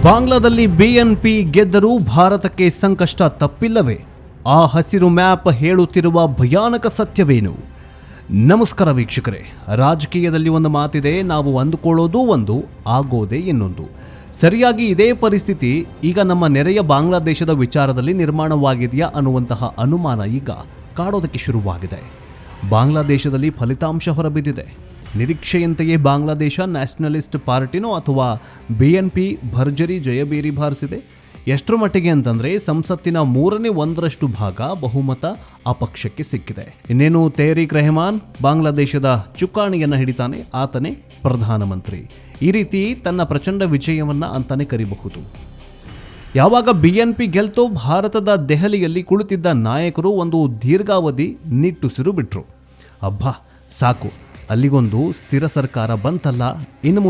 ಬಾಂಗ್ಲಾದಲ್ಲಿ BNP ಗೆದ್ದರೂ ಭಾರತಕ್ಕೆ ಸಂಕಷ್ಟ ತಪ್ಪಿಲ್ಲವೇ? ಆ ಹಸಿರು ಮ್ಯಾಪ್ ಹೇಳುತ್ತಿರುವ ಭಯಾನಕ ಸತ್ಯವೇನು? ನಮಸ್ಕಾರ ವೀಕ್ಷಕರೇ, ರಾಜಕೀಯದಲ್ಲಿ ಒಂದು ಮಾತಿದೆ, ನಾವು ಅಂದುಕೊಳ್ಳೋದು ಒಂದು, ಆಗೋದೇ ಇನ್ನೊಂದು. ಸರಿಯಾಗಿ ಇದೇ ಪರಿಸ್ಥಿತಿ ಈಗ ನಮ್ಮ ನೆರೆಯ ಬಾಂಗ್ಲಾದೇಶದ ವಿಚಾರದಲ್ಲಿ ನಿರ್ಮಾಣವಾಗಿದೆಯಾ ಅನ್ನುವಂತಹ ಅನುಮಾನ ಈಗ ಕಾಡೋದಕ್ಕೆ ಶುರುವಾಗಿದೆ. ಬಾಂಗ್ಲಾದೇಶದಲ್ಲಿ ಫಲಿತಾಂಶ ಹೊರಬಿದ್ದಿದೆ. ನಿರೀಕ್ಷೆಯಂತೆಯೇ ಬಾಂಗ್ಲಾದೇಶ ನ್ಯಾಷನಲಿಸ್ಟ್ ಪಾರ್ಟಿನೋ ಅಥವಾ ಬಿಎನ್ಪಿ ಭರ್ಜರಿ ಜಯಬೇರಿ ಬಾರಿಸಿದೆ. ಎಷ್ಟರ ಮಟ್ಟಿಗೆ ಅಂತಂದರೆ ಸಂಸತ್ತಿನ 1/3 ಭಾಗ ಬಹುಮತ ಆ ಪಕ್ಷಕ್ಕೆ ಸಿಕ್ಕಿದೆ. ಇನ್ನೇನು ತೆಹರೀಕ್ ರೆಹಮಾನ್ ಬಾಂಗ್ಲಾದೇಶದ ಚುಕ್ಕಾಣಿಯನ್ನು ಹಿಡಿತಾನೆ, ಆತನೇ ಪ್ರಧಾನಮಂತ್ರಿ. ಈ ರೀತಿ ತನ್ನ ಪ್ರಚಂಡ ವಿಜಯವನ್ನ ಅಂತಾನೆ ಕರಿಬಹುದು. ಯಾವಾಗ ಬಿಎನ್ಪಿ ಗೆಲ್ತೋ ಭಾರತದ ದೆಹಲಿಯಲ್ಲಿ ಕುಳಿತಿದ್ದ ನಾಯಕರು ಒಂದು ದೀರ್ಘಾವಧಿ ನಿಟ್ಟುಸಿರು ಬಿಟ್ರು. ಅಬ್ಬಾ ಸಾಕು, ಅಲ್ಲಿಗೊಂದು ಸ್ಥಿರ ಸರ್ಕಾರ ಬಂತಲ್ಲ, ಇನ್ನು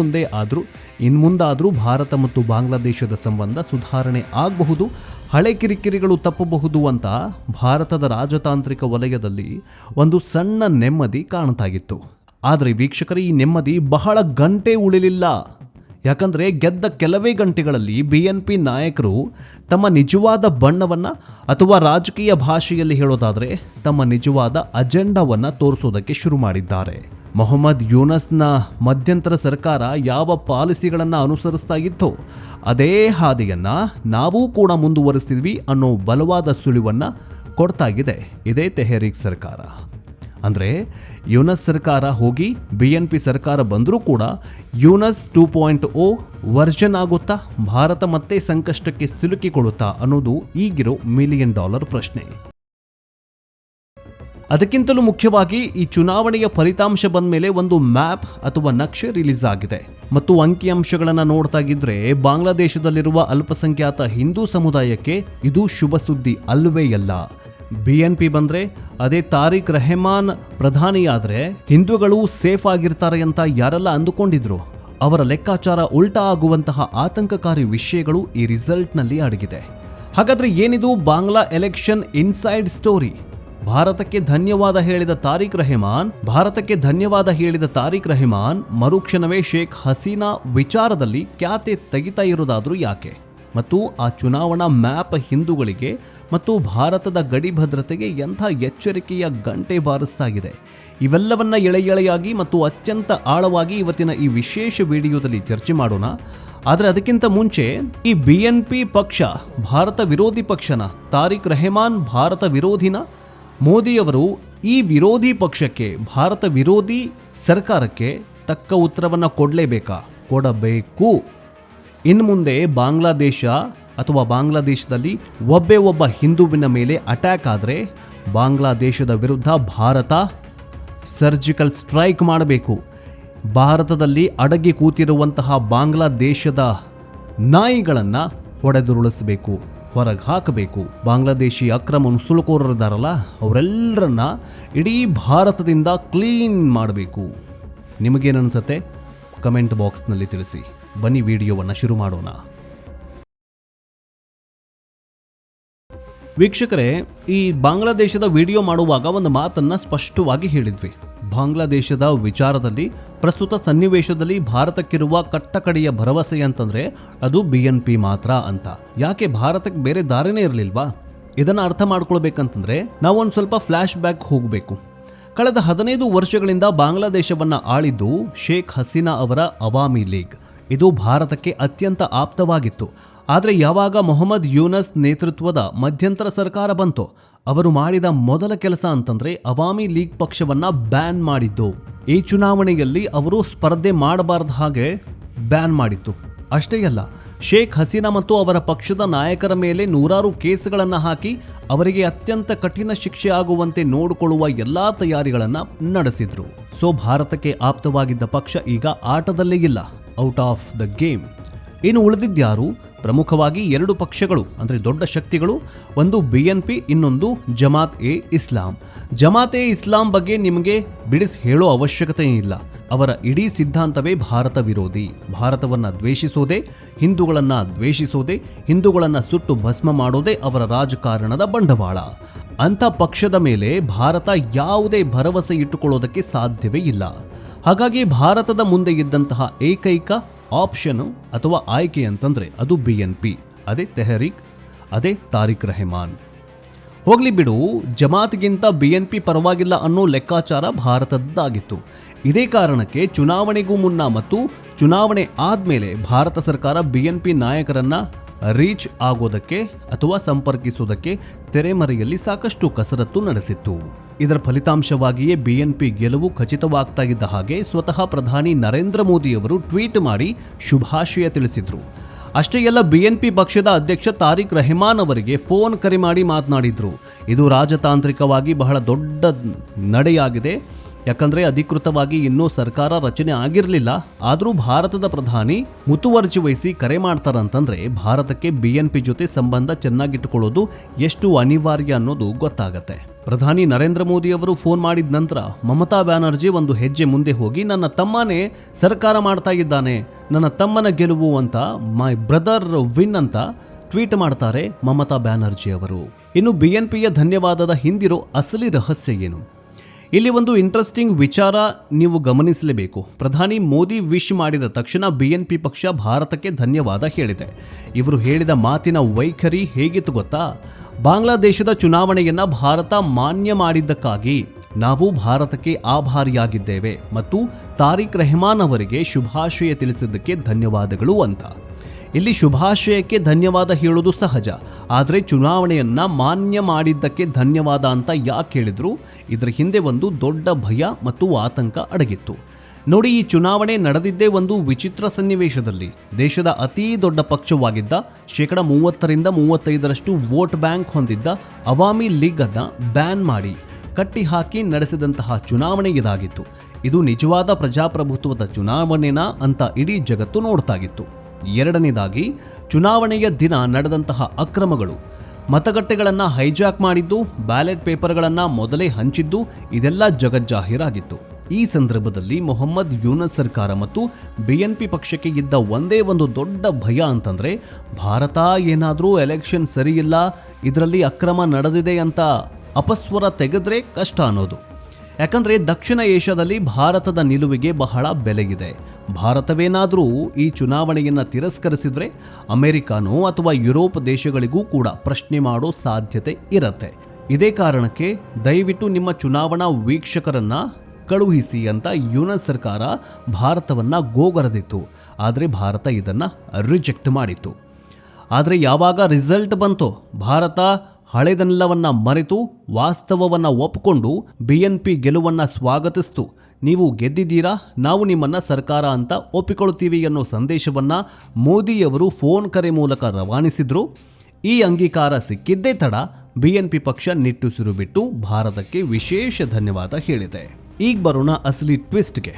ಮುಂದಾದರೂ ಭಾರತ ಮತ್ತು ಬಾಂಗ್ಲಾದೇಶದ ಸಂಬಂಧ ಸುಧಾರಣೆ ಆಗಬಹುದು, ಹಳೆ ಕಿರಿಕಿರಿಗಳು ತಪ್ಪಬಹುದು ಅಂತ ಭಾರತದ ರಾಜತಾಂತ್ರಿಕ ವಲಯದಲ್ಲಿ ಒಂದು ಸಣ್ಣ ನೆಮ್ಮದಿ ಕಾಣ್ತಾಗಿತ್ತು. ಆದರೆ ವೀಕ್ಷಕರೇ, ಈ ನೆಮ್ಮದಿ ಬಹಳ ಗಂಟೆ ಉಳಿಲಿಲ್ಲ. ಯಾಕಂದರೆ ಗೆದ್ದ ಕೆಲವೇ ಗಂಟೆಗಳಲ್ಲಿ ಬಿಎನ್ಪಿ ನಾಯಕರು ತಮ್ಮ ನಿಜವಾದ ಬಣ್ಣವನ್ನು, ಅಥವಾ ರಾಜಕೀಯ ಭಾಷೆಯಲ್ಲಿ ಹೇಳೋದಾದರೆ ತಮ್ಮ ನಿಜವಾದ ಅಜೆಂಡಾವನ್ನು ತೋರಿಸೋದಕ್ಕೆ ಶುರು ಮಾಡಿದ್ದಾರೆ. ಮೊಹಮ್ಮದ್ ಯೂನಸ್ನ ಮಧ್ಯಂತರ ಸರ್ಕಾರ ಯಾವ ಪಾಲಿಸಿಗಳನ್ನು ಅನುಸರಿಸ್ತಾ ಇತ್ತೋ ಅದೇ ಹಾದಿಯನ್ನು ನಾವೂ ಕೂಡ ಮುಂದುವರಿಸ್ತಿದ್ವಿ ಅನ್ನೋ ಬಲವಾದ ಸುಳಿವನ್ನು ಕೊಡ್ತಾಗಿದೆ ಇದೇ ತೆಹರೀಕ್ ಸರ್ಕಾರ. ಅಂದರೆ ಯೂನಸ್ ಸರ್ಕಾರ ಹೋಗಿ ಬಿಎನ್ಪಿ ಸರ್ಕಾರ ಬಂದರೂ ಕೂಡ ಯೂನಸ್ 2.0 ವರ್ಷನ್ ಆಗುತ್ತಾ, ಭಾರತ ಮತ್ತೆ ಸಂಕಷ್ಟಕ್ಕೆ ಸಿಲುಕಿಕೊಳ್ಳುತ್ತಾ ಅನ್ನೋದು ಈಗಿರೋ $1 ಮಿಲಿಯನ್ ಪ್ರಶ್ನೆ. ಅದಕ್ಕಿಂತಲೂ ಮುಖ್ಯವಾಗಿ ಈ ಚುನಾವಣೆಯ ಫಲಿತಾಂಶ ಬಂದ ಮೇಲೆ ಒಂದು ಮ್ಯಾಪ್ ಅಥವಾ ನಕ್ಷೆ ರಿಲೀಸ್ ಆಗಿದೆ ಮತ್ತು ಅಂಕಿಅಂಶಗಳನ್ನು ನೋಡ್ತಾಗಿದ್ರೆ ಬಾಂಗ್ಲಾದೇಶದಲ್ಲಿರುವ ಅಲ್ಪಸಂಖ್ಯಾತ ಹಿಂದೂ ಸಮುದಾಯಕ್ಕೆ ಇದು ಶುಭ ಸುದ್ದಿ ಅಲ್ಲವೇ ಅಲ್ಲ. ಬಿಎನ್ಪಿ ಬಂದ್ರೆ, ಅದೇ ತಾರಿಕ್ ರೆಹಮಾನ್ ಪ್ರಧಾನಿಯಾದ್ರೆ ಹಿಂದೂಗಳು ಸೇಫ್ ಆಗಿರ್ತಾರೆ ಅಂತ ಯಾರೆಲ್ಲ ಅಂದುಕೊಂಡಿದ್ರು ಅವರ ಲೆಕ್ಕಾಚಾರ ಉಲ್ಟಾ ಆಗುವಂತಹ ಆತಂಕಕಾರಿ ವಿಷಯಗಳು ಈ ರಿಸಲ್ಟ್ನಲ್ಲಿ ಅಡಗಿದೆ. ಹಾಗಾದ್ರೆ ಏನಿದು ಬಾಂಗ್ಲಾ ಎಲೆಕ್ಷನ್ ಇನ್ಸೈಡ್ ಸ್ಟೋರಿ? ಭಾರತಕ್ಕೆ ಧನ್ಯವಾದ ಹೇಳಿದ ತಾರಿಕ್ ರೆಹಮಾನ್ ಮರುಕ್ಷಣವೇ ಶೇಖ್ ಹಸೀನಾ ವಿಚಾರದಲ್ಲಿ ಖ್ಯಾತೆ ತೆಗಿತಾ ಇರೋದಾದ್ರೂ ಯಾಕೆ? ಮತ್ತು ಆ ಚುನಾವಣಾ ಮ್ಯಾಪ್ ಹಿಂದೂಗಳಿಗೆ ಮತ್ತು ಭಾರತದ ಗಡಿ ಭದ್ರತೆಗೆ ಎಂಥ ಎಚ್ಚರಿಕೆಯ ಗಂಟೆ ಬಾರಿಸ್ತಾಗಿದೆ? ಇವೆಲ್ಲವನ್ನ ಎಳೆಯಾಗಿ ಮತ್ತು ಅತ್ಯಂತ ಆಳವಾಗಿ ಇವತ್ತಿನ ಈ ವಿಶೇಷ ವಿಡಿಯೋದಲ್ಲಿ ಚರ್ಚೆ ಮಾಡೋಣ. ಆದರೆ ಅದಕ್ಕಿಂತ ಮುಂಚೆ ಈ ಬಿಎನ್ಪಿ ಪಕ್ಷ ಭಾರತ ವಿರೋಧಿ ಪಕ್ಷನ? ತಾರಿಕ್ ರೆಹಮಾನ್ ಭಾರತ ವಿರೋಧಿನ? ಮೋದಿಯವರು ಈ ವಿರೋಧಿ ಪಕ್ಷಕ್ಕೆ, ಭಾರತ ವಿರೋಧಿ ಸರ್ಕಾರಕ್ಕೆ ತಕ್ಕ ಉತ್ತರವನ್ನು ಕೊಡಬೇಕು. ಇನ್ನು ಮುಂದೆ ಬಾಂಗ್ಲಾದೇಶ ಅಥವಾ ಬಾಂಗ್ಲಾದೇಶದಲ್ಲಿ ಒಬ್ಬ ಹಿಂದುವಿನ ಮೇಲೆ ಅಟ್ಯಾಕ್ ಆದರೆ ಬಾಂಗ್ಲಾದೇಶದ ವಿರುದ್ಧ ಭಾರತ ಸರ್ಜಿಕಲ್ ಸ್ಟ್ರೈಕ್ ಮಾಡಬೇಕು. ಭಾರತದಲ್ಲಿ ಅಡಗಿ ಕೂತಿರುವಂತಹ ಬಾಂಗ್ಲಾದೇಶದ ನಾಯಿಗಳನ್ನು ಹೊಡೆದುರುಳಿಸಬೇಕು, ಹೊರಗೆ ಹಾಕಬೇಕು. ಬಾಂಗ್ಲಾದೇಶಿ ಅಕ್ರಮ ನುಸುಳುಕೋರರಿದ್ದಾರಲ್ಲ, ಅವರೆಲ್ಲರನ್ನ ಇಡೀ ಭಾರತದಿಂದ ಕ್ಲೀನ್ ಮಾಡಬೇಕು. ನಿಮಗೇನನ್ಸುತ್ತೆ? ಕಮೆಂಟ್ ಬಾಕ್ಸ್ನಲ್ಲಿ ತಿಳಿಸಿ. ಬನ್ನಿ ವಿಡಿಯೋವನ್ನು ಶುರು ಮಾಡೋಣ. ವೀಕ್ಷಕರೇ, ಈ ಬಾಂಗ್ಲಾದೇಶದ ವಿಡಿಯೋ ಮಾಡುವಾಗ ಒಂದು ಮಾತನ್ನು ಸ್ಪಷ್ಟವಾಗಿ ಹೇಳಿದ್ವಿ. ಬಾಂಗ್ಲಾದೇಶದ ವಿಚಾರದಲ್ಲಿ ಪ್ರಸ್ತುತ ಸನ್ನಿವೇಶದಲ್ಲಿ ಭಾರತಕ್ಕಿರುವ ಕಟ್ಟಕಡೆಯ ಭರವಸೆ ಅಂತಂದ್ರೆ ಅದು ಬಿಎನ್ಪಿ ಮಾತ್ರ ಅಂತ. ಯಾಕೆ? ಭಾರತಕ್ಕೆ ಬೇರೆ ದಾರಿನೇ ಇರಲಿಲ್ವಾ? ಇದನ್ನು ಅರ್ಥ ಮಾಡ್ಕೊಳ್ಬೇಕಂತಂದ್ರೆ ನಾವೊಂದು ಸ್ವಲ್ಪ ಫ್ಲಾಶ್ ಬ್ಯಾಕ್ ಹೋಗಬೇಕು. ಕಳೆದ 15 ವರ್ಷಗಳಿಂದ ಬಾಂಗ್ಲಾದೇಶವನ್ನ ಆಳಿದ್ದು ಶೇಖ್ ಹಸೀನಾ ಅವರ ಅವಾಮಿ ಲೀಗ್. ಇದು ಭಾರತಕ್ಕೆ ಅತ್ಯಂತ ಆಪ್ತವಾಗಿತ್ತು. ಆದರೆ ಯಾವಾಗ ಮೊಹಮ್ಮದ್ ಯೂನಸ್ ನೇತೃತ್ವದ ಮಧ್ಯಂತರ ಸರ್ಕಾರ ಬಂತು, ಅವರು ಮಾಡಿದ ಮೊದಲ ಕೆಲಸ ಅಂತಂದ್ರೆ ಅವಾಮಿ ಲೀಗ್ ಪಕ್ಷವನ್ನ ಬ್ಯಾನ್ ಮಾಡಿದ್ದು. ಈ ಚುನಾವಣೆಯಲ್ಲಿ ಅವರು ಸ್ಪರ್ಧೆ ಮಾಡಬಾರದ ಹಾಗೆ ಬ್ಯಾನ್ ಮಾಡಿತ್ತು. ಅಷ್ಟೇ ಅಲ್ಲ, ಶೇಖ್ ಹಸೀನಾ ಮತ್ತು ಅವರ ಪಕ್ಷದ ನಾಯಕರ ಮೇಲೆ 100 ಕೇಸುಗಳನ್ನು ಹಾಕಿ ಅವರಿಗೆ ಅತ್ಯಂತ ಕಠಿಣ ಶಿಕ್ಷೆ ಆಗುವಂತೆ ನೋಡಿಕೊಳ್ಳುವ ಎಲ್ಲಾ ತಯಾರಿಗಳನ್ನು ನಡೆಸಿದ್ರು. ಸೊ ಭಾರತಕ್ಕೆ ಆಪ್ತವಾಗಿದ್ದ ಪಕ್ಷ ಈಗ ಆಟದಲ್ಲೇ ಇಲ್ಲ, ಔಟ್ ಆಫ್ ದ ಗೇಮ್. ಇನ್ನು ಉಳಿದಿದ್ಯಾರು? ಪ್ರಮುಖವಾಗಿ 2 ಪಕ್ಷಗಳು, ಅಂದರೆ ದೊಡ್ಡ ಶಕ್ತಿಗಳು. ಒಂದು ಬಿಎನ್ಪಿ, ಇನ್ನೊಂದು ಜಮಾತ್ ಎ ಇಸ್ಲಾಂ ಬಗ್ಗೆ ನಿಮಗೆ ಬಿಡಿಸಿ ಹೇಳೋ ಅವಶ್ಯಕತೆ ಇಲ್ಲ. ಅವರ ಇಡೀ ಸಿದ್ಧಾಂತವೇ ಭಾರತ ವಿರೋಧಿ, ಭಾರತವನ್ನು ದ್ವೇಷಿಸೋದೇ, ಹಿಂದೂಗಳನ್ನು ದ್ವೇಷಿಸೋದೇ, ಹಿಂದೂಗಳನ್ನು ಸುಟ್ಟು ಭಸ್ಮ ಮಾಡೋದೇ ಅವರ ರಾಜಕಾರಣದ ಬಂಡವಾಳ. ಅಂಥ ಪಕ್ಷದ ಮೇಲೆ ಭಾರತ ಯಾವುದೇ ಭರವಸೆ ಇಟ್ಟುಕೊಳ್ಳೋದಕ್ಕೆ ಸಾಧ್ಯವೇ ಇಲ್ಲ. ಹಾಗಾಗಿ ಭಾರತದ ಮುಂದೆ ಇದ್ದಂತಹ ಏಕೈಕ ಆಪ್ಷನ್ ಅಥವಾ ಆಯ್ಕೆ ಅಂತಂದರೆ ಅದು BNP, ಅದೇ ತೆಹರೀಕ್, ಅದೇ ತಾರಿಕ್ ರೆಹಮಾನ್. ಹೋಗ್ಲಿ ಬಿಡು, ಜಮಾತ್ಗಿಂತ BNP ಪರವಾಗಿಲ್ಲ ಅನ್ನೋ ಲೆಕ್ಕಾಚಾರ ಭಾರತದ್ದಾಗಿತ್ತು. ಇದೇ ಕಾರಣಕ್ಕೆ ಚುನಾವಣೆಗೂ ಮುನ್ನ ಮತ್ತು ಚುನಾವಣೆ ಆದಮೇಲೆ ಭಾರತ ಸರ್ಕಾರ BNP ನಾಯಕರನ್ನ ರೀಚ್ ಆಗೋದಕ್ಕೆ ಅಥವಾ ಸಂಪರ್ಕಿಸೋದಕ್ಕೆ ತೆರೆಮರೆಯಲ್ಲಿ ಸಾಕಷ್ಟು ಕಸರತ್ತು ನಡೆಸಿತ್ತು. ಇದರ ಫಲಿತಾಂಶವಾಗಿಯೇ BNP ಗೆಲುವು ಖಚಿತವಾಗ್ತಾ ಇದ್ದ ಹಾಗೆ ಸ್ವತಃ ಪ್ರಧಾನಿ ನರೇಂದ್ರ ಮೋದಿಯವರು ಟ್ವೀಟ್ ಮಾಡಿ ಶುಭಾಶಯ ತಿಳಿಸಿದ್ರು. ಅಷ್ಟೇ ಎಲ್ಲ BNP ಪಕ್ಷದ ಅಧ್ಯಕ್ಷ ತಾರಿಕ್ ರೆಹಮಾನ್ ಅವರಿಗೆ ಫೋನ್ ಕರೆ ಮಾಡಿ ಮಾತನಾಡಿದ್ರು. ಇದು ರಾಜತಾಂತ್ರಿಕವಾಗಿ ಬಹಳ ದೊಡ್ಡ ನಡೆಯಾಗಿದೆ. ಯಾಕಂದರೆ ಅಧಿಕೃತವಾಗಿ ಇನ್ನೂ ಸರ್ಕಾರ ರಚನೆ ಆಗಿರಲಿಲ್ಲ. ಆದರೂ ಭಾರತದ ಪ್ರಧಾನಿ ಮುತುವರ್ಜಿ ವಹಿಸಿ ಕರೆ ಮಾಡ್ತಾರಂತಂದ್ರೆ ಭಾರತಕ್ಕೆ BNP ಜೊತೆ ಸಂಬಂಧ ಚೆನ್ನಾಗಿಟ್ಟುಕೊಳ್ಳೋದು ಎಷ್ಟು ಅನಿವಾರ್ಯ ಅನ್ನೋದು ಗೊತ್ತಾಗತ್ತೆ. ಪ್ರಧಾನಿ ನರೇಂದ್ರ ಮೋದಿ ಅವರು ಫೋನ್ ಮಾಡಿದ ನಂತರ ಮಮತಾ ಬ್ಯಾನರ್ಜಿ ಒಂದು ಹೆಜ್ಜೆ ಮುಂದೆ ಹೋಗಿ ನನ್ನ ತಮ್ಮನೇ ಸರ್ಕಾರ ಮಾಡ್ತಾ ಇದ್ದಾನೆ, ನನ್ನ ತಮ್ಮನ ಗೆಲುವು ಅಂತ, ಮೈ ಬ್ರದರ್ ವಿನ್ ಅಂತ ಟ್ವೀಟ್ ಮಾಡ್ತಾರೆ ಮಮತಾ ಬ್ಯಾನರ್ಜಿ ಅವರು. ಇನ್ನು BNPಯ ಧನ್ಯವಾದದ ಹಿಂದಿರೋ ಅಸಲಿ ರಹಸ್ಯ ಏನು? ಇಲ್ಲಿ ಒಂದು ಇಂಟ್ರೆಸ್ಟಿಂಗ್ ವಿಚಾರ ನೀವು ಗಮನಿಸಲೇಬೇಕು. ಪ್ರಧಾನಿ ಮೋದಿ ವಿಶ್ ಮಾಡಿದ ತಕ್ಷಣ BNP ಪಕ್ಷ ಭಾರತಕ್ಕೆ ಧನ್ಯವಾದ ಹೇಳಿದೆ. ಇವರು ಹೇಳಿದ ಮಾತಿನ ವೈಖರಿ ಹೇಗಿತ್ತು ಗೊತ್ತಾ? ಬಾಂಗ್ಲಾದೇಶದ ಚುನಾವಣೆಯನ್ನ ಭಾರತ ಮಾನ್ಯ ಮಾಡಿದ್ದಕ್ಕಾಗಿ ನಾವು ಭಾರತಕ್ಕೆ ಆಭಾರಿಯಾಗಿದ್ದೇವೆ ಮತ್ತು ತಾರಿಕ್ ರೆಹಮಾನ್ ಅವರಿಗೆ ಶುಭಾಶಯ ತಿಳಿಸಿದ್ದಕ್ಕೆ ಧನ್ಯವಾದಗಳು ಅಂತ. ಇಲ್ಲಿ ಶುಭಾಶಯಕ್ಕೆ ಧನ್ಯವಾದ ಹೇಳೋದು ಸಹಜ, ಆದರೆ ಚುನಾವಣೆಯನ್ನ ಮಾನ್ಯ ಮಾಡಿದ್ದಕ್ಕೆ ಧನ್ಯವಾದ ಅಂತ ಯಾಕೆ ಹೇಳಿದ್ರು? ಇದರ ಹಿಂದೆ ಒಂದು ದೊಡ್ಡ ಭಯ ಮತ್ತು ಆತಂಕ ಅಡಗಿತ್ತು. ನೋಡಿ, ಈ ಚುನಾವಣೆ ನಡೆದಿದ್ದೇ ಒಂದು ವಿಚಿತ್ರ ಸನ್ನಿವೇಶದಲ್ಲಿ. ದೇಶದ ಅತೀ ದೊಡ್ಡ ಪಕ್ಷವಾಗಿದ್ದ 30-35% ವೋಟ್ ಬ್ಯಾಂಕ್ ಹೊಂದಿದ್ದ ಅವಾಮಿ ಲೀಗ್ ಅನ್ನ ಬ್ಯಾನ್ ಮಾಡಿ ಕಟ್ಟಿಹಾಕಿ ನಡೆಸಿದಂತಹ ಚುನಾವಣೆ ಇದಾಗಿತ್ತು. ಇದು ನಿಜವಾದ ಪ್ರಜಾಪ್ರಭುತ್ವದ ಚುನಾವಣೆನಾ ಅಂತ ಇಡೀ ಜಗತ್ತು ನೋಡ್ತಾಗಿತ್ತು. ಎರಡನೇದಾಗಿ, ಚುನಾವಣೆಯ ದಿನ ನಡೆದಂತಹ ಅಕ್ರಮಗಳು, ಮತಗಟ್ಟೆಗಳನ್ನು ಹೈಜಾಕ್ ಮಾಡಿದ್ದು, ಬ್ಯಾಲೆಟ್ ಪೇಪರ್ಗಳನ್ನು ಮೊದಲೇ ಹಂಚಿದ್ದು, ಇದೆಲ್ಲ ಜಗಜ್ಜಾಹೀರಾಗಿತ್ತು. ಈ ಸಂದರ್ಭದಲ್ಲಿ ಮೊಹಮ್ಮದ್ ಯೂನಸ್ ಸರ್ಕಾರ ಮತ್ತು BNP ಪಕ್ಷಕ್ಕೆ ಇದ್ದ ಒಂದೇ ಒಂದು ದೊಡ್ಡ ಭಯ ಅಂತಂದರೆ ಭಾರತ ಏನಾದರೂ ಎಲೆಕ್ಷನ್ ಸರಿಯಿಲ್ಲ, ಇದರಲ್ಲಿ ಅಕ್ರಮ ನಡೆದಿದೆ ಅಂತ ಅಪಸ್ವರ ತೆಗೆದ್ರೆ ಕಷ್ಟ ಅನ್ನೋದು. ಯಾಕಂದರೆ ದಕ್ಷಿಣ ಏಷ್ಯಾದಲ್ಲಿ ಭಾರತದ ನಿಲುವಿಗೆ ಬಹಳ ಬೆಲೆಯಿದೆ. ಭಾರತವೇನಾದರೂ ಈ ಚುನಾವಣೆಯನ್ನು ತಿರಸ್ಕರಿಸಿದರೆ ಅಮೆರಿಕಾನೋ ಅಥವಾ ಯುರೋಪ್ ದೇಶಗಳಿಗೂ ಕೂಡ ಪ್ರಶ್ನೆ ಮಾಡೋ ಸಾಧ್ಯತೆ ಇರುತ್ತೆ. ಇದೇ ಕಾರಣಕ್ಕೆ ದಯವಿಟ್ಟು ನಿಮ್ಮ ಚುನಾವಣಾ ವೀಕ್ಷಕರನ್ನ ಕಳುಹಿಸಿ ಅಂತ ಯುಎಸ್ ಸರ್ಕಾರ ಭಾರತವನ್ನು ಗೋಗರೆದಿತ್ತು. ಆದರೆ ಭಾರತ ಇದನ್ನು ರಿಜೆಕ್ಟ್ ಮಾಡಿತ್ತು. ಆದರೆ ಯಾವಾಗ ರಿಸಲ್ಟ್ ಬಂತೋ ಭಾರತ ಹಳೆದೆಲ್ಲವನ್ನ ಮರೆತು ವಾಸ್ತವವನ್ನು ಒಪ್ಪಿಕೊಂಡು BNP ಗೆಲುವನ್ನು ಸ್ವಾಗತಿಸ್ತು. ನೀವು ಗೆದ್ದಿದ್ದೀರಾ, ನಾವು ನಿಮ್ಮನ್ನು ಸರ್ಕಾರ ಅಂತ ಒಪ್ಪಿಕೊಳ್ತೀವಿ ಅನ್ನೋ ಸಂದೇಶವನ್ನು ಮೋದಿಯವರು ಫೋನ್ ಕರೆ ಮೂಲಕ ರವಾನಿಸಿದ್ರು. ಈ ಅಂಗೀಕಾರ ಸಿಕ್ಕಿದ್ದೇ ತಡ BNP ಪಕ್ಷ ನಿಟ್ಟುಸಿರು ಬಿಟ್ಟು ಭಾರತಕ್ಕೆ ವಿಶೇಷ ಧನ್ಯವಾದ ಹೇಳಿದೆ. ಈಗ ಬರೋಣ ಅಸಲಿ ಟ್ವಿಸ್ಟ್ಗೆ.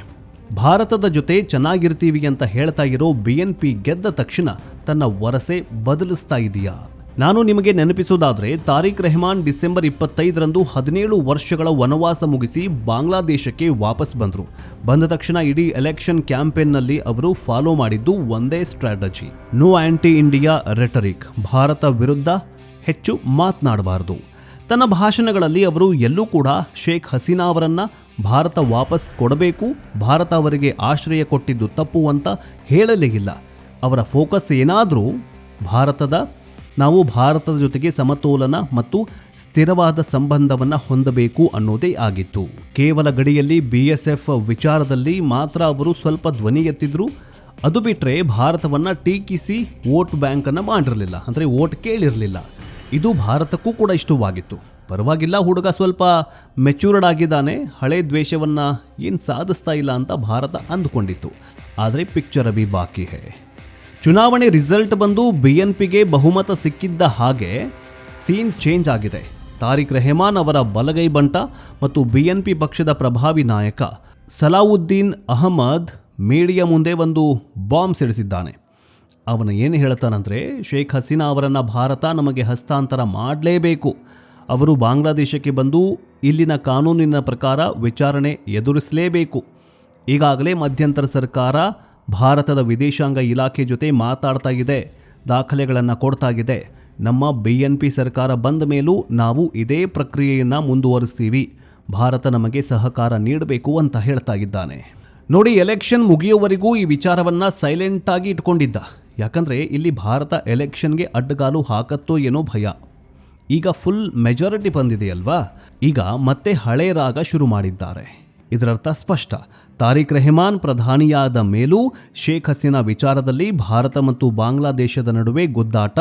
ಭಾರತದ ಜೊತೆ ಚೆನ್ನಾಗಿರ್ತೀವಿ ಅಂತ ಹೇಳ್ತಾ ಇರೋ BNP ಗೆದ್ದ ತಕ್ಷಣ ತನ್ನ ವರಸೆ ಬದಲಿಸ್ತಾ ಇದೆಯಾ? ನಾನು ನಿಮಗೆ ನೆನಪಿಸೋದಾದರೆ ತಾರಿಕ್ ರೆಹಮಾನ್ ಡಿಸೆಂಬರ್ 25ರಂದು 17 ವರ್ಷಗಳ ವನವಾಸ ಮುಗಿಸಿ ಬಾಂಗ್ಲಾದೇಶಕ್ಕೆ ವಾಪಸ್ ಬಂದರು. ಬಂದ ತಕ್ಷಣ ಇಡೀ ಎಲೆಕ್ಷನ್ ಕ್ಯಾಂಪೇನ್ನಲ್ಲಿ ಅವರು ಫಾಲೋ ಮಾಡಿದ್ದು ಒಂದೇ strategy: no anti India rhetoric, Bharat ವಿರುದ್ಧ ಹೆಚ್ಚು ಮಾತನಾಡಬಾರದು. ತನ್ನ ಭಾಷಣಗಳಲ್ಲಿ ಅವರು ಎಲ್ಲೂ ಕೂಡ ಶೇಖ್ ಹಸೀನಾ ಅವರನ್ನು ಭಾರತ ವಾಪಸ್ ಕೊಡಬೇಕು, ಭಾರತ ಅವರಿಗೆ ಆಶ್ರಯ ಕೊಟ್ಟಿದ್ದು ತಪ್ಪು ಅಂತ ಹೇಳಲೇ ಇಲ್ಲ. ಅವರ ಫೋಕಸ್ ಏನಾದರೂ ನಾವು ಭಾರತದ ಜೊತೆಗೆ ಸಮತೋಲನ ಮತ್ತು ಸ್ಥಿರವಾದ ಸಂಬಂಧವನ್ನು ಹೊಂದಬೇಕು ಅನ್ನೋದೇ ಆಗಿತ್ತು. ಕೇವಲ ಗಡಿಯಲ್ಲಿ BSF ವಿಚಾರದಲ್ಲಿ ಮಾತ್ರ ಅವರು ಸ್ವಲ್ಪ ಧ್ವನಿ ಎತ್ತಿದ್ರು. ಅದು ಬಿಟ್ಟರೆ ಭಾರತವನ್ನು ಟೀಕಿಸಿ ವೋಟ್ ಬ್ಯಾಂಕನ್ನು ಮಾಡಿರಲಿಲ್ಲ, ಅಂದರೆ ವೋಟ್ ಕೇಳಿರಲಿಲ್ಲ. ಇದು ಭಾರತಕ್ಕೂ ಕೂಡ ಇಷ್ಟವಾಗಿತ್ತು. ಪರವಾಗಿಲ್ಲ, ಹುಡುಗ ಸ್ವಲ್ಪ ಮೆಚ್ಯೂರ್ಡ್ ಆಗಿದ್ದಾನೆ, ಹಳೆ ದ್ವೇಷವನ್ನು ಏನು ಸಾಧಿಸ್ತಾ ಇಲ್ಲ ಅಂತ ಭಾರತ ಅಂದುಕೊಂಡಿತ್ತು. ಆದರೆ ಪಿಕ್ಚರ್ ಅಭಿ ಬಾಕಿ ಹೈ. ಚುನಾವಣೆ ರಿಸಲ್ಟ್ ಬಂದು BNPಗೆ ಬಹುಮತ ಸಿಕ್ಕಿದ್ದ ಹಾಗೆ ಸೀನ್ ಚೇಂಜ್ ಆಗಿದೆ. ತಾರಿಕ್ ರೆಹಮಾನ್ ಅವರ ಬಲಗೈ ಬಂಟ ಮತ್ತು BNP ಪಕ್ಷದ ಪ್ರಭಾವಿ ನಾಯಕ ಸಲಾವುದ್ದೀನ್ ಅಹಮದ್ ಮೀಡಿಯಾ ಮುಂದೆ ಒಂದು ಬಾಂಬ್ ಸಿಡಿಸಿದ್ದಾನೆ. ಅವನು ಏನು ಹೇಳ್ತಾನಂದರೆ, ಶೇಖ್ ಹಸೀನಾ ಅವರನ್ನು ಭಾರತ ನಮಗೆ ಹಸ್ತಾಂತರ ಮಾಡಲೇಬೇಕು, ಅವರು ಬಾಂಗ್ಲಾದೇಶಕ್ಕೆ ಬಂದು ಇಲ್ಲಿನ ಕಾನೂನಿನ ಪ್ರಕಾರ ವಿಚಾರಣೆ ಎದುರಿಸಲೇಬೇಕು. ಈಗಾಗಲೇ ಮಧ್ಯಂತರ ಸರ್ಕಾರ ಭಾರತದ ವಿದೇಶಾಂಗ ಇಲಾಖೆ ಜೊತೆ ಮಾತಾಡ್ತಾ ಇದೆ, ದಾಖಲೆಗಳನ್ನು ಕೊಡ್ತಾ ಇದೆ. ನಮ್ಮ BNP ಸರ್ಕಾರ ಬಂದ ಮೇಲೂ ನಾವು ಇದೇ ಪ್ರಕ್ರಿಯೆಯನ್ನು ಮುಂದುವರಿಸ್ತೀವಿ, ಭಾರತ ನಮಗೆ ಸಹಕಾರ ನೀಡಬೇಕು ಅಂತ ಹೇಳ್ತಾ ಇದ್ದಾನೆ. ನೋಡಿ, ಎಲೆಕ್ಷನ್ ಮುಗಿಯುವವರೆಗೂ ಈ ವಿಚಾರವನ್ನ ಸೈಲೆಂಟ್ ಆಗಿ ಇಟ್ಕೊಂಡಿದ್ದ. ಯಾಕಂದ್ರೆ ಇಲ್ಲಿ ಭಾರತ ಎಲೆಕ್ಷನ್ಗೆ ಅಡ್ಡಗಾಲು ಹಾಕತ್ತೋ ಏನೋ ಭಯ. ಈಗ ಫುಲ್ ಮೆಜಾರಿಟಿ ಬಂದಿದೆಯಲ್ವಾ, ಈಗ ಮತ್ತೆ ಹಳೆ ರಾಗ ಶುರು ಮಾಡಿದ್ದಾರೆ. ಇದರರ್ಥ ಸ್ಪಷ್ಟ. ತಾರಿಕ್ ರೆಹಮಾನ್ ಪ್ರಧಾನಿಯಾದ ಮೇಲೂ ಶೇಖ್ ಹಸೀನಾ ವಿಚಾರದಲ್ಲಿ ಭಾರತ ಮತ್ತು ಬಾಂಗ್ಲಾದೇಶದ ನಡುವೆ ಗುದ್ದಾಟ,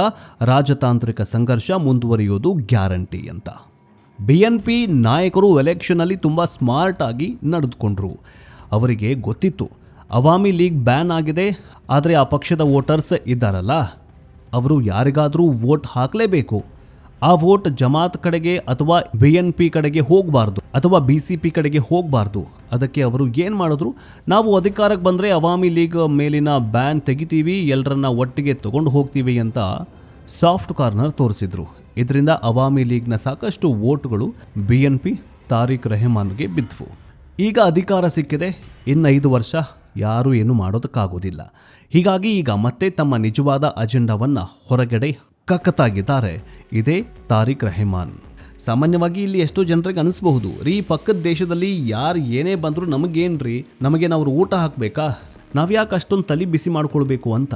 ರಾಜತಾಂತ್ರಿಕ ಸಂಘರ್ಷ ಮುಂದುವರಿಯುವುದು ಗ್ಯಾರಂಟಿ ಅಂತ. BNP ನಾಯಕರು ಎಲೆಕ್ಷನ್ನಲ್ಲಿ ತುಂಬ ಸ್ಮಾರ್ಟ್ ಆಗಿ ನಡೆದುಕೊಂಡ್ರು. ಅವರಿಗೆ ಗೊತ್ತಿತ್ತು ಅವಾಮಿ ಲೀಗ್ ಬ್ಯಾನ್ ಆಗಿದೆ, ಆದರೆ ಆ ಪಕ್ಷದ ವೋಟರ್ಸ್ ಇದ್ದಾರಲ್ಲ, ಅವರು ಯಾರಿಗಾದರೂ ವೋಟ್ ಹಾಕಲೇಬೇಕು. ಆ ವೋಟ್ ಜಮಾತ್ ಕಡೆಗೆ ಅಥವಾ BNP ಕಡೆಗೆ ಹೋಗಬಾರ್ದು ಅಥವಾ BCP ಕಡೆಗೆ ಹೋಗಬಾರ್ದು. ಅದಕ್ಕೆ ಅವರು ಏನು ಮಾಡಿದ್ರು, ನಾವು ಅಧಿಕಾರಕ್ಕೆ ಬಂದರೆ ಅವಾಮಿ ಲೀಗ್ ಮೇಲಿನ ಬ್ಯಾನ್ ತೆಗಿತೀವಿ, ಎಲ್ಲರನ್ನ ಒಟ್ಟಿಗೆ ತಗೊಂಡು ಹೋಗ್ತೀವಿ ಅಂತ ಸಾಫ್ಟ್ ಕಾರ್ನರ್ ತೋರಿಸಿದ್ರು. ಇದರಿಂದ ಅವಾಮಿ ಲೀಗ್ನ ಸಾಕಷ್ಟು ವೋಟ್ಗಳು BNP ತಾರಿಕ್ ರೆಹಮಾನ್ಗೆ ಬಿದ್ವು. ಈಗ ಅಧಿಕಾರ ಸಿಕ್ಕಿದೆ, ಇನ್ನು 5 ವರ್ಷ ಯಾರೂ ಏನು ಮಾಡೋದಕ್ಕಾಗೋದಿಲ್ಲ. ಹೀಗಾಗಿ ಈಗ ಮತ್ತೆ ತಮ್ಮ ನಿಜವಾದ ಅಜೆಂಡಾವನ್ನು ಹೊರಗಡೆ ಕಕ್ಕತ್ತಾಗಿದ್ದಾರೆ. ಇದೇ ತಾರಿಕ್ ರೆಹಮಾನ್. ಸಾಮಾನ್ಯವಾಗಿ ಇಲ್ಲಿ ಎಷ್ಟೋ ಜನರಿಗೆ ಅನಿಸ್ಬಹುದು, ರೀ ಪಕ್ಕದ ದೇಶದಲ್ಲಿ ಯಾರು ಏನೇ ಬಂದರೂ ನಮಗೇನ್ರಿ, ನಮಗೇನವ್ರು ಊಟ ಹಾಕಬೇಕಾ, ನಾವ್ಯಾಕೆ ಅಷ್ಟೊಂದು ತಲೆ ಬಿಸಿ ಮಾಡ್ಕೊಳ್ಬೇಕು ಅಂತ.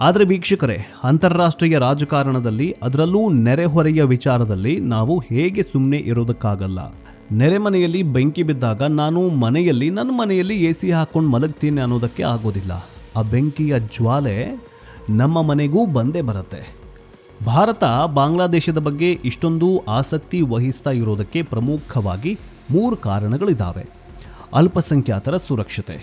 ಆದರೆ ವೀಕ್ಷಕರೇ, ಅಂತಾರಾಷ್ಟ್ರೀಯ ರಾಜಕಾರಣದಲ್ಲಿ, ಅದರಲ್ಲೂ ನೆರೆಹೊರೆಯ ವಿಚಾರದಲ್ಲಿ ನಾವು ಹೇಗೆ ಸುಮ್ಮನೆ ಇರೋದಕ್ಕಾಗಲ್ಲ. ನೆರೆಮನೆಯಲ್ಲಿ ಬೆಂಕಿ ಬಿದ್ದಾಗ ನಾನು ನನ್ನ ಮನೆಯಲ್ಲಿ AC ಹಾಕ್ಕೊಂಡು ಮಲಗ್ತೀನಿ ಅನ್ನೋದಕ್ಕೆ ಆಗೋದಿಲ್ಲ. ಆ ಬೆಂಕಿಯ ಜ್ವಾಲೆ ನಮ್ಮ ಮನೆಗೂ ಬಂದೇ ಬರುತ್ತೆ. ಭಾರತ ಬಾಂಗ್ಲಾದೇಶದ ಬಗ್ಗೆ ಇಷ್ಟೊಂದು ಆಸಕ್ತಿ ವಹಿಸ್ತಾ ಇರೋದಕ್ಕೆ ಪ್ರಮುಖವಾಗಿ 3 ಕಾರಣಗಳಿದ್ದಾವೆ. ಅಲ್ಪಸಂಖ್ಯಾತರ ಸುರಕ್ಷತೆ.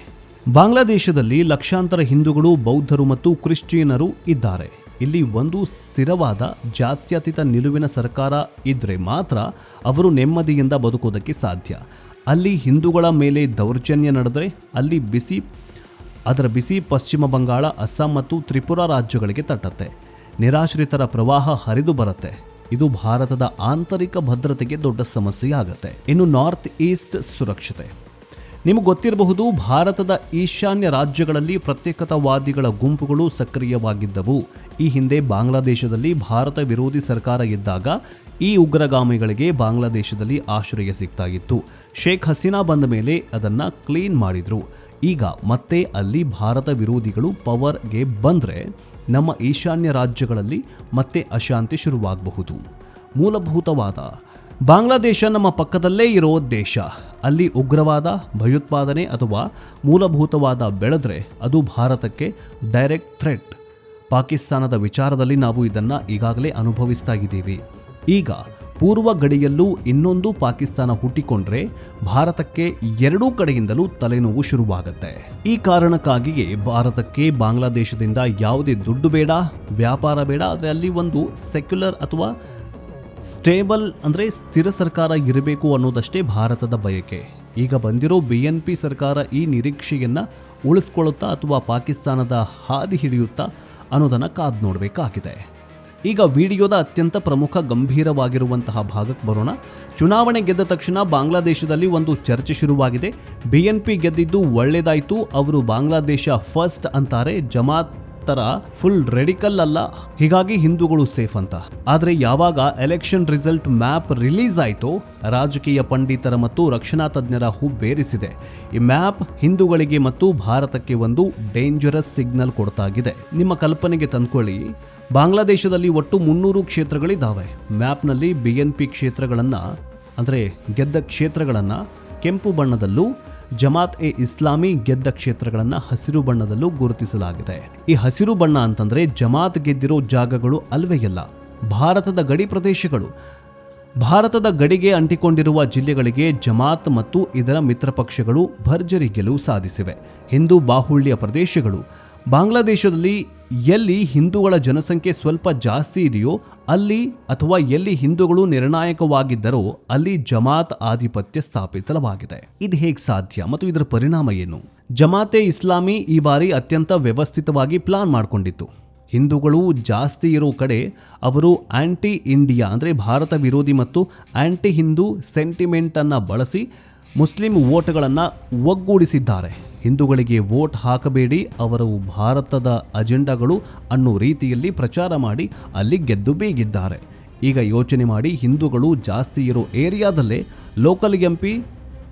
ಬಾಂಗ್ಲಾದೇಶದಲ್ಲಿ ಲಕ್ಷಾಂತರ ಹಿಂದೂಗಳು, ಬೌದ್ಧರು ಮತ್ತು ಕ್ರಿಶ್ಚಿಯನರು ಇದ್ದಾರೆ. ಇಲ್ಲಿ ಒಂದು ಸ್ಥಿರವಾದ ಜಾತ್ಯತೀತ ನಿಲುವಿನ ಸರ್ಕಾರ ಇದ್ರೆ ಮಾತ್ರ ಅವರು ನೆಮ್ಮದಿಯಿಂದ ಬದುಕೋದಕ್ಕೆ ಸಾಧ್ಯ. ಅಲ್ಲಿ ಹಿಂದೂಗಳ ಮೇಲೆ ದೌರ್ಜನ್ಯ ನಡೆದರೆ ಅದರ ಬಿಸಿ ಪಶ್ಚಿಮ ಬಂಗಾಳ, ಅಸ್ಸಾಂ ಮತ್ತು ತ್ರಿಪುರಾ ರಾಜ್ಯಗಳಿಗೆ ತಟ್ಟತ್ತೆ. ನಿರಾಶ್ರಿತರ ಪ್ರವಾಹ ಹರಿದು ಬರುತ್ತೆ. ಇದು ಭಾರತದ ಆಂತರಿಕ ಭದ್ರತೆಗೆ ದೊಡ್ಡ ಸಮಸ್ಯೆಯಾಗತ್ತೆ. ಇನ್ನು ನಾರ್ತ್ ಈಸ್ಟ್ ಸುರಕ್ಷತೆ. ನಿಮಗೆ ಗೊತ್ತಿರಬಹುದು, ಭಾರತದ ಈಶಾನ್ಯ ರಾಜ್ಯಗಳಲ್ಲಿ ಪ್ರತ್ಯೇಕತಾವಾದಿಗಳ ಗುಂಪುಗಳು ಸಕ್ರಿಯವಾಗಿದ್ದವು. ಈ ಹಿಂದೆ ಬಾಂಗ್ಲಾದೇಶದಲ್ಲಿ ಭಾರತ ವಿರೋಧಿ ಸರ್ಕಾರ ಇದ್ದಾಗ ಈ ಉಗ್ರಗಾಮಿಗಳಿಗೆ ಬಾಂಗ್ಲಾದೇಶದಲ್ಲಿ ಆಶ್ರಯ ಸಿಗ್ತಾಗಿತ್ತು. ಶೇಖ್ ಹಸೀನಾ ಬಂದ ಮೇಲೆ ಅದನ್ನು ಕ್ಲೀನ್ ಮಾಡಿದ್ರು. ಈಗ ಮತ್ತೆ ಅಲ್ಲಿ ಭಾರತ ವಿರೋಧಿಗಳು ಪವರ್ಗೆ ಬಂದರೆ ನಮ್ಮ ಈಶಾನ್ಯ ರಾಜ್ಯಗಳಲ್ಲಿ ಮತ್ತೆ ಅಶಾಂತಿ ಶುರುವಾಗಬಹುದು. ಮೂಲಭೂತವಾದ. ಬಾಂಗ್ಲಾದೇಶ ನಮ್ಮ ಪಕ್ಕದಲ್ಲೇ ಇರೋ ದೇಶ. ಅಲ್ಲಿ ಉಗ್ರವಾದ, ಭಯೋತ್ಪಾದನೆ ಅಥವಾ ಮೂಲಭೂತವಾದ ಬೆಳೆದ್ರೆ ಅದು ಭಾರತಕ್ಕೆ ಡೈರೆಕ್ಟ್ ಥ್ರೆಟ್. ಪಾಕಿಸ್ತಾನದ ವಿಚಾರದಲ್ಲಿ ನಾವು ಇದನ್ನು ಈಗಾಗಲೇ ಅನುಭವಿಸ್ತಾ ಇದ್ದೀವಿ. ಈಗ ಪೂರ್ವ ಗಡಿಯಲ್ಲೂ ಇನ್ನೊಂದು ಪಾಕಿಸ್ತಾನ ಹುಟ್ಟಿಕೊಂಡ್ರೆ ಭಾರತಕ್ಕೆ 2 ಕಡೆಯಿಂದಲೂ ತಲೆನೋವು ಶುರುವಾಗುತ್ತೆ. ಈ ಕಾರಣಕ್ಕಾಗಿಯೇ ಭಾರತಕ್ಕೆ ಬಾಂಗ್ಲಾದೇಶದಿಂದ ಯಾವುದೇ ದುಡ್ಡು ಬೇಡ, ವ್ಯಾಪಾರ ಬೇಡ, ಆದರೆ ಅಲ್ಲಿ ಒಂದು ಸೆಕ್ಯುಲರ್ ಅಥವಾ ಸ್ಟೇಬಲ್ ಅಂದರೆ ಸ್ಥಿರ ಸರ್ಕಾರ ಇರಬೇಕು ಅನ್ನೋದಷ್ಟೇ ಭಾರತದ ಬಯಕೆ. ಈಗ ಬಂದಿರೋ BNP ಸರ್ಕಾರ ಈ ನಿರೀಕ್ಷೆಯನ್ನು ಉಳಿಸ್ಕೊಳ್ಳುತ್ತಾ ಅಥವಾ ಪಾಕಿಸ್ತಾನದ ಹಾದಿ ಹಿಡಿಯುತ್ತಾ ಅನ್ನೋದನ್ನು ಕಾದು ನೋಡಬೇಕಾಗಿದೆ. ಈಗ ವಿಡಿಯೋದ ಅತ್ಯಂತ ಪ್ರಮುಖ ಗಂಭೀರವಾಗಿರುವಂತಹ ಭಾಗಕ್ಕೆ ಬರೋಣ. ಚುನಾವಣೆ ಗೆದ್ದ ತಕ್ಷಣ ಬಾಂಗ್ಲಾದೇಶದಲ್ಲಿ ಒಂದು ಚರ್ಚೆ ಶುರುವಾಗಿದೆ. BNP ಗೆದ್ದಿದ್ದು ಒಳ್ಳೇದಾಯಿತು, ಅವರು ಬಾಂಗ್ಲಾದೇಶ ಫಸ್ಟ್ ಅಂತಾರೆ, ಜಮಾತ್ ತರ ಫುಲ್ ರೆಡಿಕಲ್ ಅಲ್ಲ, ಹೀಗಾಗಿ ಹಿಂದೂಗಳು ಸೇಫ್ ಅಂತ. ಆದರೆ ಯಾವಾಗ ಎಲೆಕ್ಷನ್ ರಿಸಲ್ಟ್ ಮ್ಯಾಪ್ ರಿಲೀಸ್ ಆಯಿತೋ ರಾಜಕೀಯ ಪಂಡಿತರ ಮತ್ತು ರಕ್ಷಣಾ ತಜ್ಞರ ಹುಬ್ಬೇರಿಸಿದೆ. ಈ ಮ್ಯಾಪ್ ಹಿಂದೂಗಳಿಗೆ ಮತ್ತು ಭಾರತಕ್ಕೆ ಒಂದು ಡೇಂಜರಸ್ ಸಿಗ್ನಲ್ ಕೊಡ್ತಾಗಿದೆ. ನಿಮ್ಮ ಕಲ್ಪನೆಗೆ ತಂದ್ಕೊಳ್ಳಿ, ಬಾಂಗ್ಲಾದೇಶದಲ್ಲಿ ಒಟ್ಟು 300 ಕ್ಷೇತ್ರಗಳಿದ್ದಾವೆ. ಮ್ಯಾಪ್ನಲ್ಲಿ BNP ಕ್ಷೇತ್ರಗಳನ್ನು ಅಂದರೆ ಗೆದ್ದ ಕ್ಷೇತ್ರಗಳನ್ನು ಕೆಂಪು ಬಣ್ಣದಲ್ಲೂ, ಜಮಾತ್-ಎ-ಇಸ್ಲಾಮಿ ಗೆದ್ದ ಕ್ಷೇತ್ರಗಳನ್ನು ಹಸಿರು ಬಣ್ಣದಲ್ಲೂ ಗುರುತಿಸಲಾಗಿದೆ. ಈ ಹಸಿರು ಬಣ್ಣ ಅಂತಂದ್ರೆ ಜಮಾತ್ ಗೆದ್ದಿರೋ ಜಾಗಗಳು ಅಲ್ವೇ ಅಲ್ಲ, ಭಾರತದ ಗಡಿ ಪ್ರದೇಶಗಳು. ಭಾರತದ ಗಡಿಗೆ ಅಂಟಿಕೊಂಡಿರುವ ಜಿಲ್ಲೆಗಳಿಗೆ ಜಮಾತ್ ಮತ್ತು ಇದರ ಮಿತ್ರ ಪಕ್ಷಗಳು ಭರ್ಜರಿ ಗೆಲುವು ಸಾಧಿಸಿವೆ. ಹಿಂದೂ ಬಾಹುಳ್ಯ ಪ್ರದೇಶಗಳು. ಬಾಂಗ್ಲಾದೇಶದಲ್ಲಿ ಎಲ್ಲಿ ಹಿಂದೂಗಳ ಜನಸಂಖ್ಯೆ ಸ್ವಲ್ಪ ಜಾಸ್ತಿ ಇದೆಯೋ ಅಲ್ಲಿ ಅಥವಾ ಎಲ್ಲಿ ಹಿಂದೂಗಳು ನಿರ್ಣಾಯಕವಾಗಿದ್ದರೋ ಅಲ್ಲಿ ಜಮಾತ್ ಆಧಿಪತ್ಯ ಸ್ಥಾಪಿತವಾಗಿದೆ. ಇದು ಹೇಗೆ ಸಾಧ್ಯ ಮತ್ತು ಇದರ ಪರಿಣಾಮ ಏನು? ಜಮಾತ್-ಎ-ಇಸ್ಲಾಮಿ ಈ ಬಾರಿ ಅತ್ಯಂತ ವ್ಯವಸ್ಥಿತವಾಗಿ ಪ್ಲಾನ್ ಮಾಡಿಕೊಂಡಿತ್ತು. ಹಿಂದೂಗಳು ಜಾಸ್ತಿ ಇರೋ ಕಡೆ ಅವರು ಆಂಟಿ ಇಂಡಿಯಾ ಅಂದರೆ ಭಾರತ ವಿರೋಧಿ ಮತ್ತು ಆಂಟಿ ಹಿಂದೂ ಸೆಂಟಿಮೆಂಟನ್ನು ಬಳಸಿ ಮುಸ್ಲಿಂ ವೋಟ್ಗಳನ್ನು ಒಗ್ಗೂಡಿಸಿದ್ದಾರೆ. ಹಿಂದೂಗಳಿಗೆ ವೋಟ್ ಹಾಕಬೇಡಿ, ಅವರು ಭಾರತದ ಅಜೆಂಡಾಗಳು ಅನ್ನೋ ರೀತಿಯಲ್ಲಿ ಪ್ರಚಾರ ಮಾಡಿ ಅಲ್ಲಿ ಗೆದ್ದು ಬೀಗಿದ್ದಾರೆ. ಈಗ ಯೋಚನೆ ಮಾಡಿ, ಹಿಂದೂಗಳು ಜಾಸ್ತಿ ಇರೋ ಏರಿಯಾದಲ್ಲೇ ಲೋಕಲ್ MP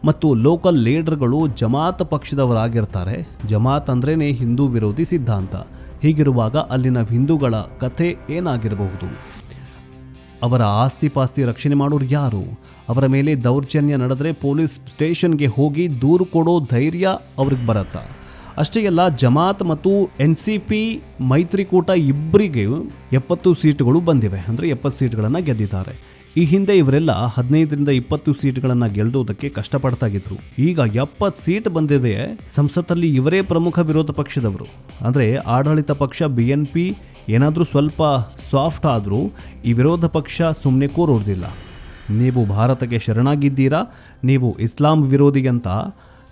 ಮತ್ತು ಲೋಕಲ್ ಲೀಡರ್ಗಳು ಜಮಾತ್ ಪಕ್ಷದವರಾಗಿರ್ತಾರೆ. ಜಮಾತ್ ಅಂದ್ರೇ ಹಿಂದೂ ವಿರೋಧಿ ಸಿದ್ಧಾಂತ. ಹೀಗಿರುವಾಗ ಅಲ್ಲಿನ ಹಿಂದೂಗಳ ಕಥೆ ಏನಾಗಿರಬಹುದು? ಅವರ ಆಸ್ತಿ ಪಾಸ್ತಿ ರಕ್ಷಣೆ ಮಾಡೋರು ಯಾರು? ಅವರ ಮೇಲೆ ದೌರ್ಜನ್ಯ ನಡೆದರೆ ಪೊಲೀಸ್ ಸ್ಟೇಷನ್ಗೆ ಹೋಗಿ ದೂರು ಕೊಡೋ ಧೈರ್ಯ ಅವ್ರಿಗೆ ಬರತ್ತಾ? ಅಷ್ಟೇ ಅಲ್ಲ, ಜಮಾತ್ ಮತ್ತು NCP ಮೈತ್ರಿಕೂಟ ಇಬ್ಬರಿಗೆ 70 ಸೀಟುಗಳು ಬಂದಿವೆ. ಅಂದರೆ 70 ಸೀಟ್ಗಳನ್ನು ಗೆದ್ದಿದ್ದಾರೆ. ಈ ಹಿಂದೆ ಇವರೆಲ್ಲ 15ರಿಂದ 20 ಸೀಟ್ಗಳನ್ನು ಗೆಲ್ಲೋದಕ್ಕೆ ಕಷ್ಟಪಡ್ತಾಗಿದ್ರು. ಈಗ 70 ಸೀಟ್ ಬಂದಿವೆ. ಸಂಸತ್ತಲ್ಲಿ ಇವರೇ ಪ್ರಮುಖ ವಿರೋಧ ಪಕ್ಷದವರು. ಅಂದರೆ ಆಡಳಿತ ಪಕ್ಷ BNP ಏನಾದರೂ ಸ್ವಲ್ಪ ಸಾಫ್ಟ್ ಆದರೂ ಈ ವಿರೋಧ ಪಕ್ಷ ಸುಮ್ಮನೆ ಕೂರೋದಿಲ್ಲ. ನೀವು ಭಾರತಕ್ಕೆ ಶರಣಾಗಿದ್ದೀರಾ, ನೀವು ಇಸ್ಲಾಂ ವಿರೋಧಿ ಅಂತ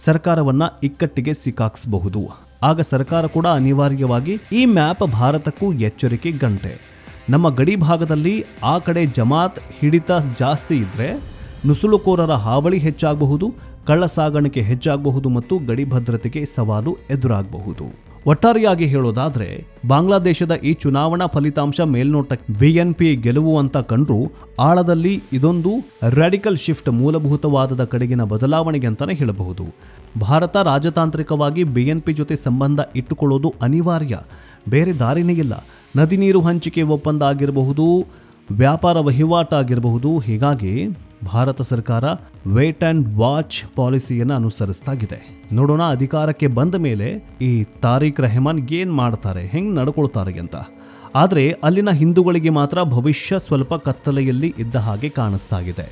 ಸರ್ಕಾರವನ್ನು ಇಕ್ಕಟ್ಟಿಗೆ ಸಿಕ್ಕಾಕ್ಸಬಹುದು. ಆಗ ಸರ್ಕಾರ ಕೂಡ ಅನಿವಾರ್ಯವಾಗಿ ಈ ಮ್ಯಾಪ್ ಭಾರತಕ್ಕೂ ಎಚ್ಚರಿಕೆ ಗಂಟೆ. ನಮ್ಮ ಗಡಿ ಭಾಗದಲ್ಲಿ ಆ ಕಡೆ ಜಮಾತ್ ಹಿಡಿತ ಜಾಸ್ತಿ ಇದ್ದರೆ ನುಸುಳುಕೋರರ ಹಾವಳಿ ಹೆಚ್ಚಾಗಬಹುದು, ಕಳ್ಳ ಸಾಗಾಣಿಕೆ ಹೆಚ್ಚಾಗಬಹುದು ಮತ್ತು ಗಡಿ ಭದ್ರತೆಗೆ ಸವಾಲು ಎದುರಾಗಬಹುದು. ಒಟ್ಟಾರೆಯಾಗಿ ಹೇಳೋದಾದ್ರೆ ಬಾಂಗ್ಲಾದೇಶದ ಈ ಚುನಾವಣಾ ಫಲಿತಾಂಶ ಮೇಲ್ನೋಟಕ್ಕೆ BNP ಗೆಲುವು ಅಂತ ಕಂಡ್ರು ಆಳದಲ್ಲಿ ಇದೊಂದು ರಾಡಿಕಲ್ ಶಿಫ್ಟ್, ಮೂಲಭೂತವಾದದ ಕಡೆಗಿನ ಬದಲಾವಣೆಗೆ ಅಂತಾನೆ ಹೇಳಬಹುದು. ಭಾರತ ರಾಜತಾಂತ್ರಿಕವಾಗಿ BNP ಜೊತೆ ಸಂಬಂಧ ಇಟ್ಟುಕೊಳ್ಳೋದು ಅನಿವಾರ್ಯ, ಬೇರೆ ದಾರಿನೇ ಇಲ್ಲ. ನದಿ ನೀರು ಹಂಚಿಕೆ ಒಪ್ಪಂದ ಆಗಿರಬಹುದು, ವ್ಯಾಪಾರ ವಹಿವಾಟಾಗಿರಬಹುದು. ಹೀಗಾಗಿ ಭಾರತ ಸರ್ಕಾರ ವೇಟ್ ಆ್ಯಂಡ್ ವಾಚ್ ಪಾಲಿಸಿಯನ್ನು ಅನುಸರಿಸ್ತಾಗಿದೆ. ನೋಡೋಣ ಅಧಿಕಾರಕ್ಕೆ ಬಂದ ಮೇಲೆ ಈ ತಾರಿಕ್ ರೆಹಮಾನ್ ಏನು ಮಾಡ್ತಾರೆ, ಹೆಂಗೆ ನಡ್ಕೊಳ್ತಾರೆ ಅಂತ. ಆದರೆ ಅಲ್ಲಿನ ಹಿಂದೂಗಳಿಗೆ ಮಾತ್ರ ಭವಿಷ್ಯ ಸ್ವಲ್ಪ ಕತ್ತಲೆಯಲ್ಲಿ ಇದ್ದ ಹಾಗೆ ಕಾಣಿಸ್ತಾಗಿದೆ.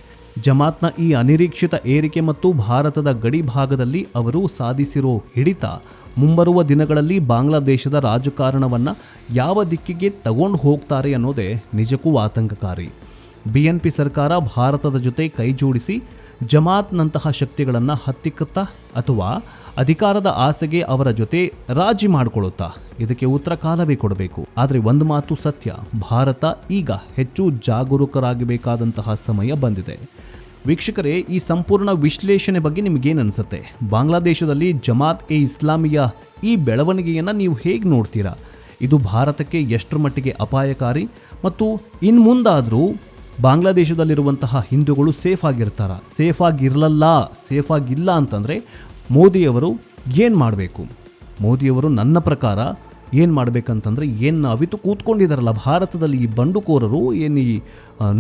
ಜಮಾತ್ನ ಈ ಅನಿರೀಕ್ಷಿತ ಏರಿಕೆ ಮತ್ತು ಭಾರತದ ಗಡಿ ಭಾಗದಲ್ಲಿ ಅವರು ಸಾಧಿಸಿರೋ ಹಿಡಿತ ಮುಂಬರುವ ದಿನಗಳಲ್ಲಿ ಬಾಂಗ್ಲಾದೇಶದ ರಾಜಕಾರಣವನ್ನು ಯಾವ ದಿಕ್ಕಿಗೆ ತಗೊಂಡು ಹೋಗ್ತಾರೆ ಅನ್ನೋದೇ ನಿಜಕ್ಕೂ ಆತಂಕಕಾರಿ. BNP ಸರ್ಕಾರ ಭಾರತದ ಜೊತೆ ಕೈ ಜೋಡಿಸಿ ಜಮಾತ್ನಂತಹ ಶಕ್ತಿಗಳನ್ನು ಹತ್ತಿಕ್ಕುತ್ತಾ ಅಥವಾ ಅಧಿಕಾರದ ಆಸೆಗೆ ಅವರ ಜೊತೆ ರಾಜಿ ಮಾಡಿಕೊಳ್ಳುತ್ತಾ? ಇದಕ್ಕೆ ಉತ್ತರ ಕಾಲವೇ ಕೊಡಬೇಕು. ಆದರೆ ಒಂದು ಮಾತು ಸತ್ಯ, ಭಾರತ ಈಗ ಹೆಚ್ಚು ಜಾಗರೂಕರಾಗಬೇಕಾದಂತಹ ಸಮಯ ಬಂದಿದೆ. ವೀಕ್ಷಕರೇ, ಈ ಸಂಪೂರ್ಣ ವಿಶ್ಲೇಷಣೆ ಬಗ್ಗೆ ನಿಮಗೇನು ಅನಿಸುತ್ತೆ? ಬಾಂಗ್ಲಾದೇಶದಲ್ಲಿ ಜಮಾತ್ ಇಸ್ಲಾಮಿಯ ಈ ಬೆಳವಣಿಗೆಯನ್ನು ನೀವು ಹೇಗೆ ನೋಡ್ತೀರಾ? ಇದು ಭಾರತಕ್ಕೆ ಎಷ್ಟರ ಮಟ್ಟಿಗೆ ಅಪಾಯಕಾರಿ ಮತ್ತು ಇನ್ನು ಮುಂದಾದರೂ ಬಾಂಗ್ಲಾದೇಶದಲ್ಲಿರುವಂತಹ ಹಿಂದೂಗಳು ಸೇಫ್ ಆಗಿರ್ತಾರಾ? ಸೇಫ್ ಆಗಿಲ್ಲ ಅಂತಂದರೆ ಮೋದಿಯವರು ಏನು ಮಾಡಬೇಕು? ಮೋದಿಯವರು ನನ್ನ ಪ್ರಕಾರ ಏನು ಮಾಡಬೇಕಂತಂದರೆ, ಏನು ಅವಿತು ಕೂತ್ಕೊಂಡಿದ್ದಾರಲ್ಲ ಭಾರತದಲ್ಲಿ ಈ ಬಂಡುಕೋರರು, ಏನು ಈ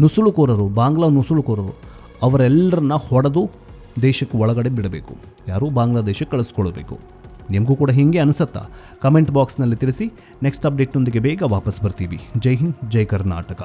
ನುಸುಳುಕೋರರು, ಬಾಂಗ್ಲಾ ನುಸುಳುಕೋರರು, ಅವರೆಲ್ಲರನ್ನ ಹೊಡೆದು ದೇಶಕ್ಕೆ ಒಳಗಡೆ ಬಿಡಬೇಕು. ಯಾರು ಬಾಂಗ್ಲಾದೇಶಕ್ಕೆ ಕಳಿಸ್ಕೊಳ್ಬೇಕು. ನಿಮಗೂ ಕೂಡ ಹೀಗೆ ಅನಿಸುತ್ತಾ? ಕಮೆಂಟ್ ಬಾಕ್ಸ್ನಲ್ಲಿ ತಿಳಿಸಿ. ನೆಕ್ಸ್ಟ್ ಅಪ್ಡೇಟ್ನೊಂದಿಗೆ ಬೇಗ ವಾಪಸ್ ಬರ್ತೀವಿ. ಜೈ ಹಿಂದ್, ಜೈ ಕರ್ನಾಟಕ.